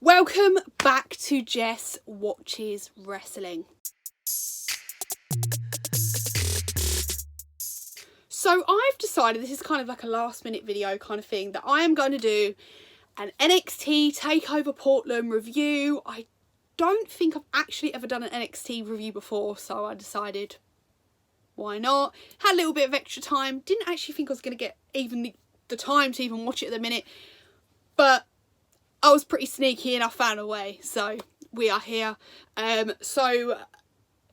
Welcome back to Jess Watches Wrestling. So I've decided, this is kind of like a last minute video kind of thing, that I am going to do an NXT Takeover Portland review. I don't think I've actually ever done an NXT review before, so I decided, why not? Had a little bit of extra time. Didn't actually think I was going to get even the time to even watch it at the minute, but I was pretty sneaky and I found a way, so we are here. So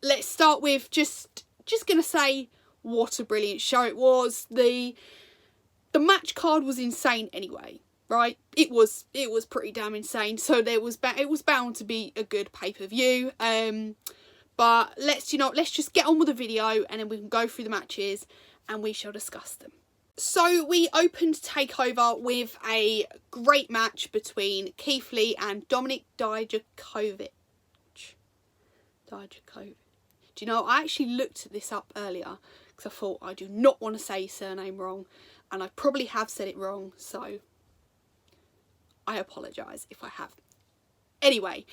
let's start with just gonna say what a brilliant show it was. The match card was insane anyway, right? It was pretty damn insane. So it was bound to be a good pay-per-view. But let's just get on with the video and then we can go through the matches and we shall discuss them. So we opened Takeover with a great match between Keith Lee and Nxt Takeover. Do you know, I actually looked this up earlier because I thought I do not want to say his surname wrong, and I probably have said it wrong, so I apologise if I have. Anyway,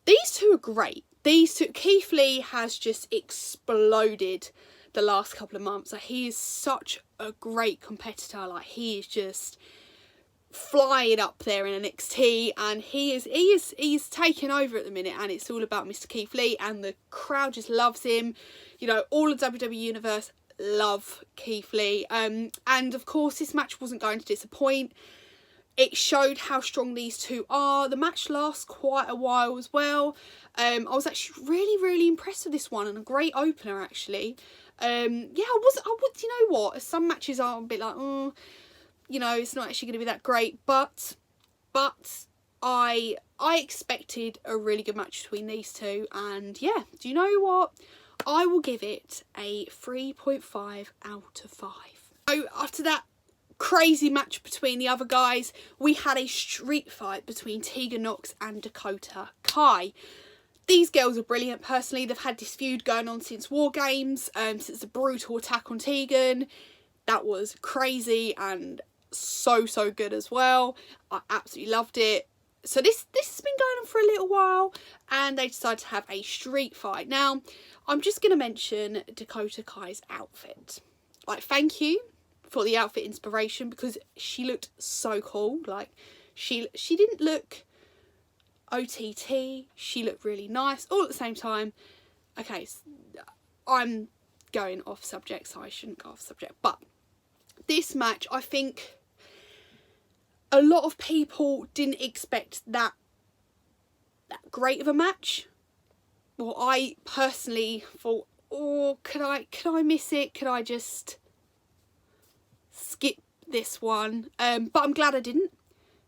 these two are great. These two, Keith Lee has just exploded the last couple of months. Like, he is such a great competitor. Like, he is just flying up there in NXT, and he is taking over at the minute, and it's all about Mr. Keith Lee, and the crowd just loves him. You know, all of WWE Universe love Keith Lee, and of course this match wasn't going to disappoint. It showed how strong these two are. The match lasts quite a while as well. I was actually really impressed with this one, and a great opener actually. Yeah, I would, you know what, some matches are a bit like, you know, it's not actually going to be that great, but I expected a really good match between these two, and yeah, do you know what? I will give it a 3.5 out of 5. So after that crazy match between the other guys, we had a street fight between Tegan Nox and Dakota Kai. These girls are brilliant. Personally, they've had this feud going on since War Games, since the brutal attack on Tegan. That was crazy and so good as well. I absolutely loved it. So this has been going on for a little while, and they decided to have a street fight. Now, I'm just going to mention Dakota Kai's outfit. Like, thank you for the outfit inspiration, because she looked so cool. Like, she didn't look OTT, she looked really nice all at the same time. Okay, so I'm going off subject, so I shouldn't go off subject, but this match, I think a lot of people didn't expect that great of a match. Well, I personally thought, oh, could I miss it? Could I just skip this one? But I'm glad I didn't,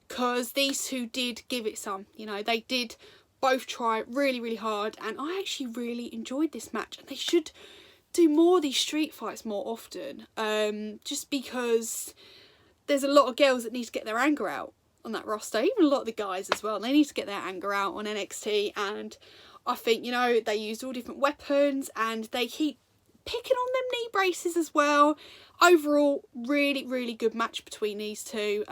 because these two did give it some. You know, they did both try really hard, and I actually really enjoyed this match, and they should do more of these street fights more often, just because there's a lot of girls that need to get their anger out on that roster, even a lot of the guys as well. They need to get their anger out on NXT, and I think, you know, they used all different weapons, and they keep picking on them knee braces as well. Overall, really good match between these two.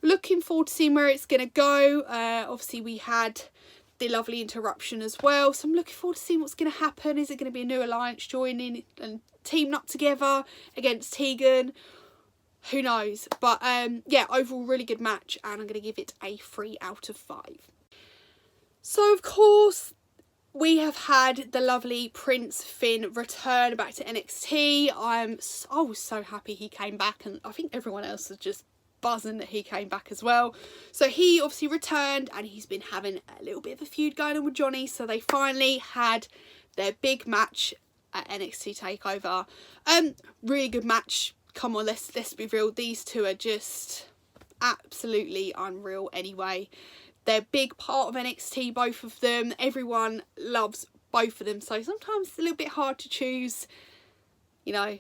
Looking forward to seeing where it's going to go. Obviously, we had the lovely interruption as well, so I'm looking forward to seeing what's going to happen. Is it going to be a new alliance joining and teaming up together against Tegan? Who knows? But yeah, overall really good match, and I'm going to give it a 3 out of 5. So of course we have had the lovely Prince Finn return back to NXT. I was so happy he came back, and I think everyone else was just buzzing that he came back as well. So he obviously returned, and he's been having a little bit of a feud going on with Johnny, so they finally had their big match at NXT Takeover. Really good match. Come on, let's be real, these two are just absolutely unreal anyway. They're a big part of NXT, both of them. Everyone loves both of them, so sometimes it's a little bit hard to choose, you know,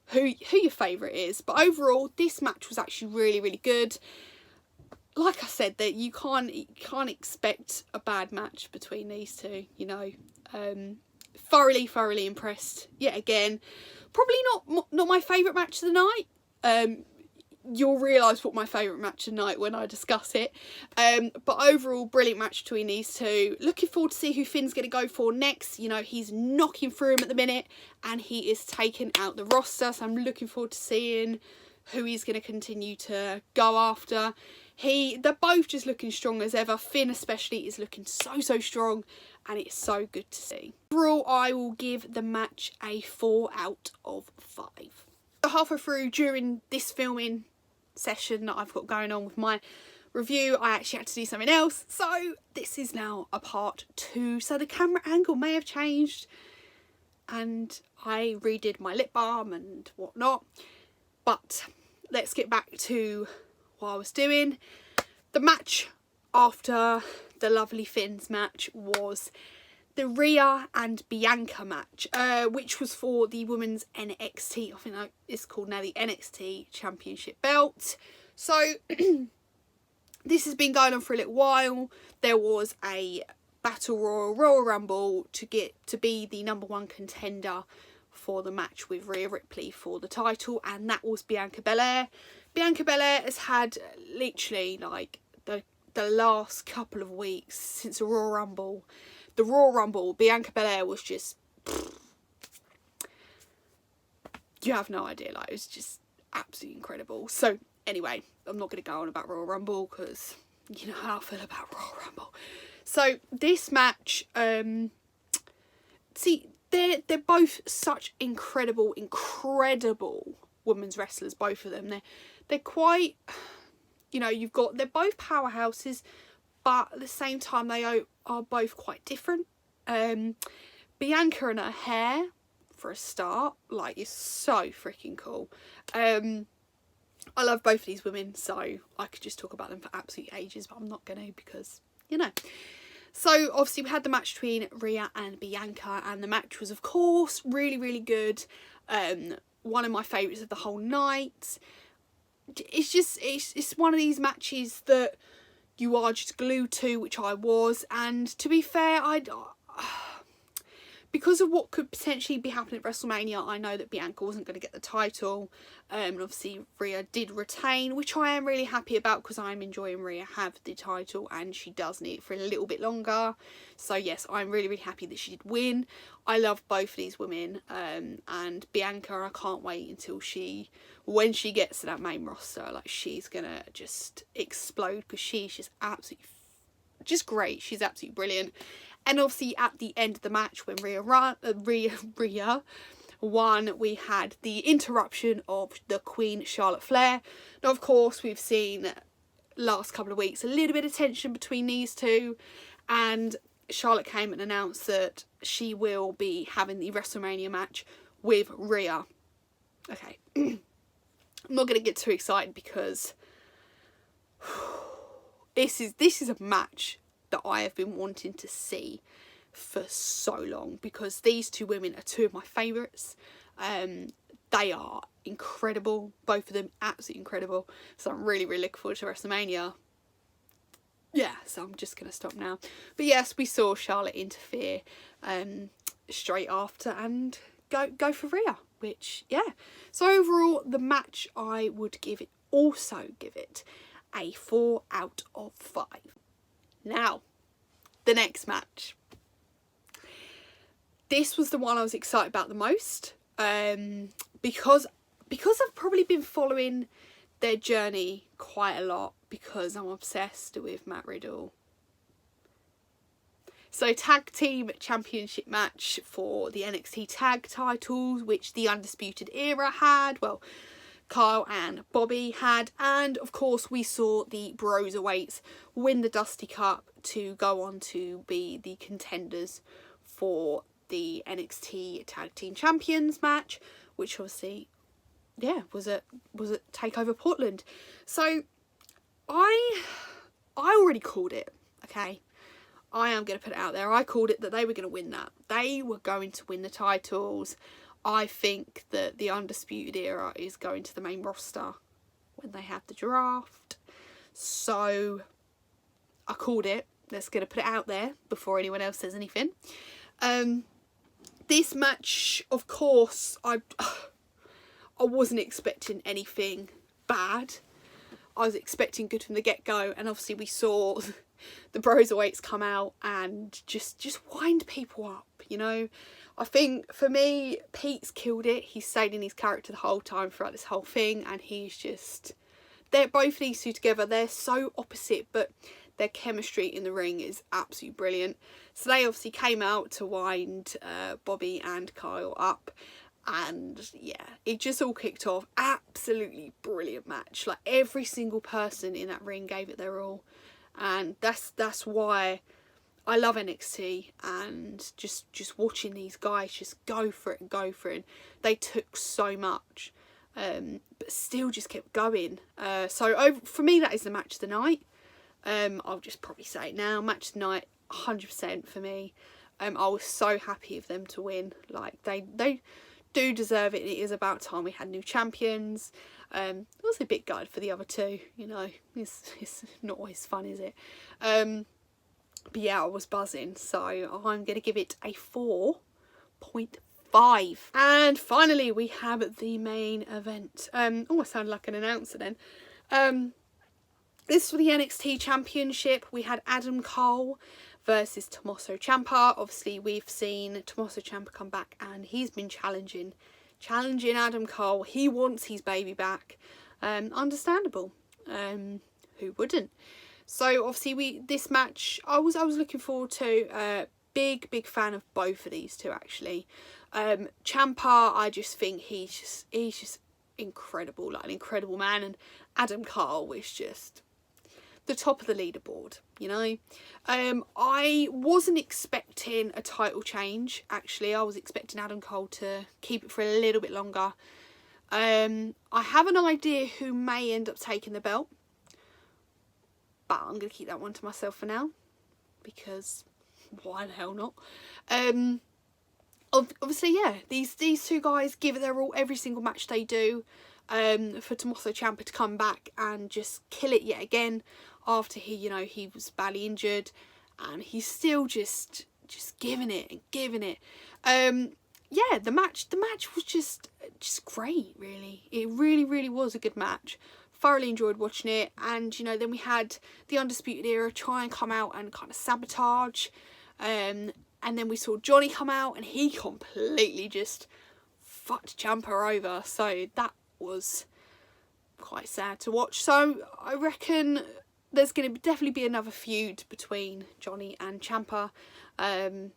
who your favourite is. But overall, this match was actually really good. Like I said, that you can't expect a bad match between these two, you know. Thoroughly impressed yet again. Probably not my favourite match of the night. you'll realise what my favourite match tonight when I discuss it. But overall, brilliant match between these two. Looking forward to see who Finn's going to go for next. You know, he's knocking through him at the minute and he is taking out the roster. So I'm looking forward to seeing who he's going to continue to go after. They're both just looking strong as ever. Finn especially is looking so strong and it's so good to see. Overall, I will give the match a 4 out of 5. Halfway through during this filming session that I've got going on with my review, I actually had to do something else, so this is now a part 2. So the camera angle may have changed and I redid my lip balm and whatnot, but let's get back to what I was doing. The match after the lovely Finn's match was the Rhea and Bianca match, which was for the women's NXT, I think it's called now the NXT Championship belt. So this has been going on for a little while. There was a Battle Royal Rumble to get to be the #1 contender for the match with Rhea Ripley for the title, and that was Bianca Belair. Bianca Belair has had literally like the last couple of weeks since the Royal Rumble. The Royal Rumble, Bianca Belair was just, you have no idea, like, it was just absolutely incredible. So anyway, I'm not going to go on about Royal Rumble because you know how I feel about Royal Rumble. So this match, see, they're both such incredible women's wrestlers, both of them. They're quite, you know, they're both powerhouses, but at the same time they are both quite different. Bianca and her hair, for a start, like, is so freaking cool. I love both of these women, so I could just talk about them for absolute ages, but I'm not going to because, you know. So obviously we had the match between Rhea and Bianca, and the match was of course really good. One of my favourites of the whole night. It's one of these matches that you are just glued to, which I was, and to be fair, because of what could potentially be happening at WrestleMania, I know that Bianca wasn't going to get the title, and obviously Rhea did retain, which I am really happy about because I'm enjoying Rhea have the title and she does need it for a little bit longer. So yes, I'm really happy that she did win. I love both of these women, and Bianca, I can't wait until when she gets to that main roster, like, she's gonna just explode because she's just absolutely just great. She's absolutely brilliant. And obviously at the end of the match, when Rhea won, we had the interruption of the Queen, Charlotte Flair. Now, of course, we've seen last couple of weeks a little bit of tension between these two, and Charlotte came and announced that she will be having the WrestleMania match with Rhea. Okay, I'm not going to get too excited because this is a match that I have been wanting to see for so long, because these two women are two of my favourites. They are incredible, both of them absolutely incredible, so I'm really looking forward to WrestleMania. Yeah, so I'm just going to stop now. But yes, we saw Charlotte interfere straight after and go for Rhea, which, yeah. So overall, the match, I would also give it a 4 out of 5. Now, the next match. This was the one I was excited about the most, because I've probably been following their journey quite a lot because I'm obsessed with Matt Riddle. So, tag team championship match for the NXT tag titles, which the Undisputed Era had. Well, Kyle and Bobby had, and of course we saw the Broserweights win the Dusty Cup to go on to be the contenders for the NXT Tag Team Champions match, which obviously, yeah, was at Takeover Portland. So I already called it, okay? I am going to put it out there. I called it that they were going to win that. They were going to win the titles. I think that the Undisputed Era is going to the main roster when they have the draft. So I called it. Let's going to put it out there before anyone else says anything. This match, of course, I wasn't expecting anything bad. I was expecting good from the get-go, and obviously we saw the Broserweights come out and just wind people up, you know. I think for me, Pete's killed it. He stayed in his character the whole time throughout this whole thing, and he's just, they're both these two together, they're so opposite, but their chemistry in the ring is absolutely brilliant. So they obviously came out to wind Bobby and Kyle up, and yeah, it just all kicked off. Absolutely brilliant match. Like, every single person in that ring gave it their all, and that's why I love NXT, and just watching these guys just go for it and go for it. They took so much, but still just kept going. So for me, that is the match of the night. I'll just probably say it now. Match of the night, 100% for me. I was so happy of them to win. Like, they do deserve it. It is about time we had new champions. I was a bit gutted for the other two, you know. It's not always fun, is it? But yeah, I was buzzing, so I'm going to give it a 4.5. And finally, we have the main event. Oh, I sounded like an announcer then. This was for the NXT Championship. We had Adam Cole versus Tommaso Ciampa. Obviously, we've seen Tommaso Ciampa come back, and he's been challenging Adam Cole. He wants his baby back. Understandable. Who wouldn't? So obviously this match I was looking forward to. Big fan of both of these two, actually. Ciampa, I just think he's just incredible, like an incredible man, and Adam Cole is just the top of the leaderboard, you know. I wasn't expecting a title change, actually. I was expecting Adam Cole to keep it for a little bit longer. I have an idea who may end up taking the belt, but I'm going to keep that one to myself for now, because why the hell not? Obviously, yeah, these two guys give it their all every single match they do. For Tommaso Ciampa to come back and just kill it yet again after he was badly injured, and he's still just giving it and giving it. Yeah, the match was just great, really. It really was a good match. Thoroughly enjoyed watching it, and you know, then we had the Undisputed Era try and come out and kind of sabotage, and then we saw Johnny come out and he completely just fucked Ciampa over, so that was quite sad to watch. So I reckon there's going to definitely be another feud between Johnny and Ciampa, which I'm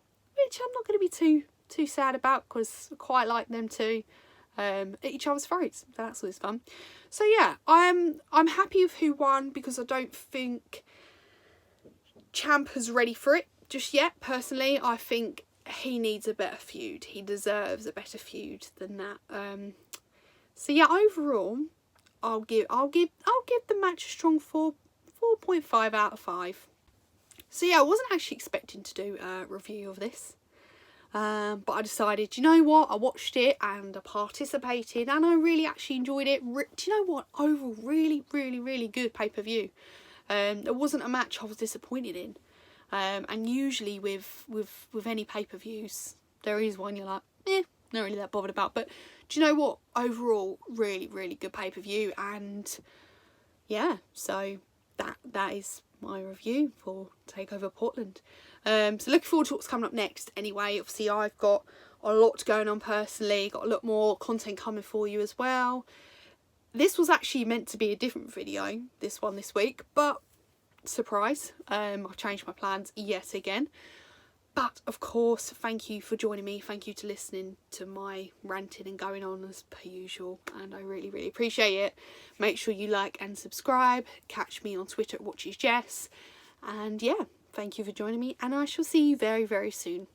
not going to be too sad about, because I quite like them two at each other's throats. That's always fun. So yeah, I'm happy with who won, because I don't think Ciampa's ready for it just yet. Personally, I think he needs a better feud. He deserves a better feud than that. So yeah, overall, I'll give the match a strong 4.5 out of 5. So yeah, I wasn't actually expecting to do a review of this. But I decided, you know what, I watched it and I participated, and I really actually enjoyed it. Do you know what? Overall, really good pay-per-view. There wasn't a match I was disappointed in. And usually with any pay-per-views, there is one you're like, not really that bothered about. But do you know what? Overall, really good pay-per-view. And yeah, so that is my review for Takeover Portland. So looking forward to what's coming up next anyway. Obviously, I've got a lot going on personally, got a lot more content coming for you as well. This was actually meant to be a different video, this week, but surprise, I've changed my plans yet again. But of course, thank you for joining me, thank you to listening to my ranting and going on as per usual, and I really appreciate it. Make sure you like and subscribe, catch me on Twitter at WatchesJess, and yeah, thank you for joining me, and I shall see you very soon.